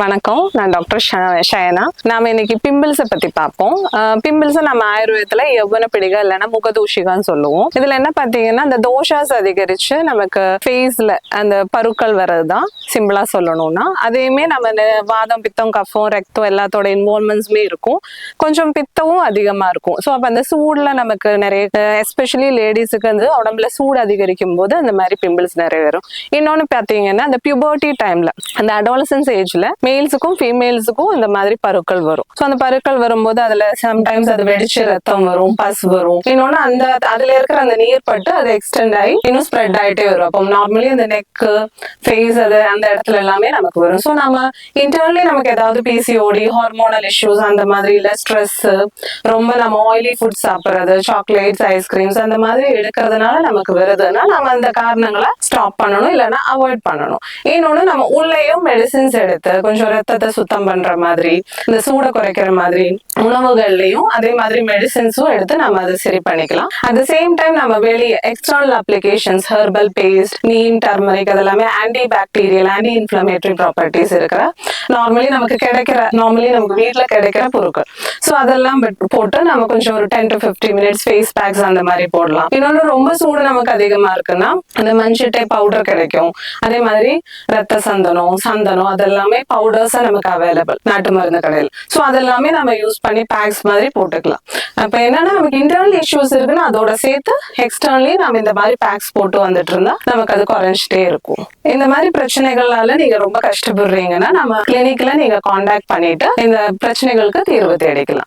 வணக்கம், நான் டாக்டர் ஷயனா. நாம இன்னைக்கு பிம்பிள்ஸை பத்தி பார்ப்போம். பிம்பிள்ஸை நம்ம ஆயுர்வேதத்துல யௌவன பிடிகா இல்லைன்னா முகதூஷிகான்னு சொல்லுவோம். இதுல என்ன பார்த்தீங்கன்னா, அந்த தோஷாஸ் அதிகரிச்சு நமக்கு ஃபேஸ்ல அந்த பருக்கள் வர்றதுதான் சிம்பிளா சொல்லணும்னா. அதையுமே நம்ம வாதம், பித்தம், கஃபம், ரத்தம் எல்லாத்தோட இன்வால்மெண்ட்ஸுமே இருக்கும். கொஞ்சம் பித்தமும் அதிகமா இருக்கும். ஸோ அப்போ அந்த சூடுல நமக்கு நிறைய, எஸ்பெஷலி லேடிஸுக்கு வந்து உடம்புல சூடு அதிகரிக்கும் போது அந்த மாதிரி பிம்பிள்ஸ் நிறைய வரும். இன்னொன்னு பார்த்தீங்கன்னா, அந்த பியூபர்ட்டி டைம்ல, அந்த அடாலசன்ஸ் ஏஜ்ல மேல்ஸுக்கும் ஃபீமேல்ஸுக்கும் இந்த மாதிரி பருக்கள் வரும். ஸோ அந்த பருக்கள் வரும்போது அதுல சம்டைம்ஸ் அது வெடிச்சு ரத்தம் வரும், பஸ் வரும். இன்னொன்னு அந்த அதுல இருக்கிற அந்த நீர் பட்டு அது எக்ஸ்டெண்ட் ஆகி இன்னும் ஸ்ப்ரெட் ஆகிட்டே வரும். அப்போ நார்மலி அந்த நெக்கு, ஃபேஸ், அது அந்த இடத்துல எல்லாமே நமக்கு வரும். ஸோ நம்ம இன்டர்னலி நமக்கு ஏதாவது பிசிஓடி, ஹார்மோனல் இஷ்யூஸ் அந்த மாதிரி, இல்ல ஸ்ட்ரெஸ், ரொம்ப நம்ம ஆயிலி ஃபுட் சாப்பிட்றது, சாக்லேட்ஸ், ஐஸ்கிரீம்ஸ் அந்த மாதிரி எடுக்கிறதுனால நமக்கு வருதுன்னா நம்ம அந்த காரணங்களை ஸ்டாப் பண்ணணும், இல்லைன்னா அவாய்ட் பண்ணணும். இன்னொன்னு நம்ம உள்ளேயும் மெடிசின்ஸ் எடுத்து கொஞ்சம் ரத்தத்தை சுத்தம் பண்ற மாதிரி, இந்த சூடை குறைக்கிற மாதிரி உணவுகள்லயும் அதே மாதிரி மெடிசின்ஸும் எடுத்து நம்ம அதை சரி பண்ணிக்கலாம். அட் த சேம் டைம் நம்ம வெளியே external applications, herbal paste, neem, turmeric, அதெல்லாமே anti bacterial, anti inflammatory properties இருக்கிற நார்மலி நமக்கு வீட்டுல கிடைக்கிற பொருட்கள். ஸோ அதெல்லாம் போட்டு நம்ம கொஞ்சம் ஒரு 10 to 15 minutes ஃபேஸ் பேக்ஸ் அந்த மாதிரி போடலாம். இன்னொன்று ரொம்ப சூடு நமக்கு அதிகமா இருக்குன்னா அந்த மஞ்சிட்டை பவுடர் கிடைக்கும். அதே மாதிரி ரத்த சந்தனம் அதெல்லாமே பவுடர்ஸா நமக்கு அவைலபிள் நாட்டு மருந்து கடையில். ஸோ அதெல்லாமே நம்ம யூஸ் பண்ணி பேக்ஸ் மாதிரி போட்டுக்கலாம். அப்ப என்னன்னா, நமக்கு இன்டர்னல் இஷ்யூஸ் இருக்குன்னா அதோட சேர்த்து எக்ஸ்டர்னலி நம்ம இந்த மாதிரி பேக்ஸ் போட்டு வந்துட்டு இருந்தா நமக்கு அது குறைஞ்சிட்டே இருக்கும். இந்த மாதிரி பிரச்சனைகளால நீங்க ரொம்ப கஷ்டப்படுறீங்கன்னா நம்ம கிளினிக்ல நீங்க கான்டாக்ட் பண்ணிட்டு இந்த பிரச்சனைகளுக்கு தீர்வு தேடிக்கலாம்.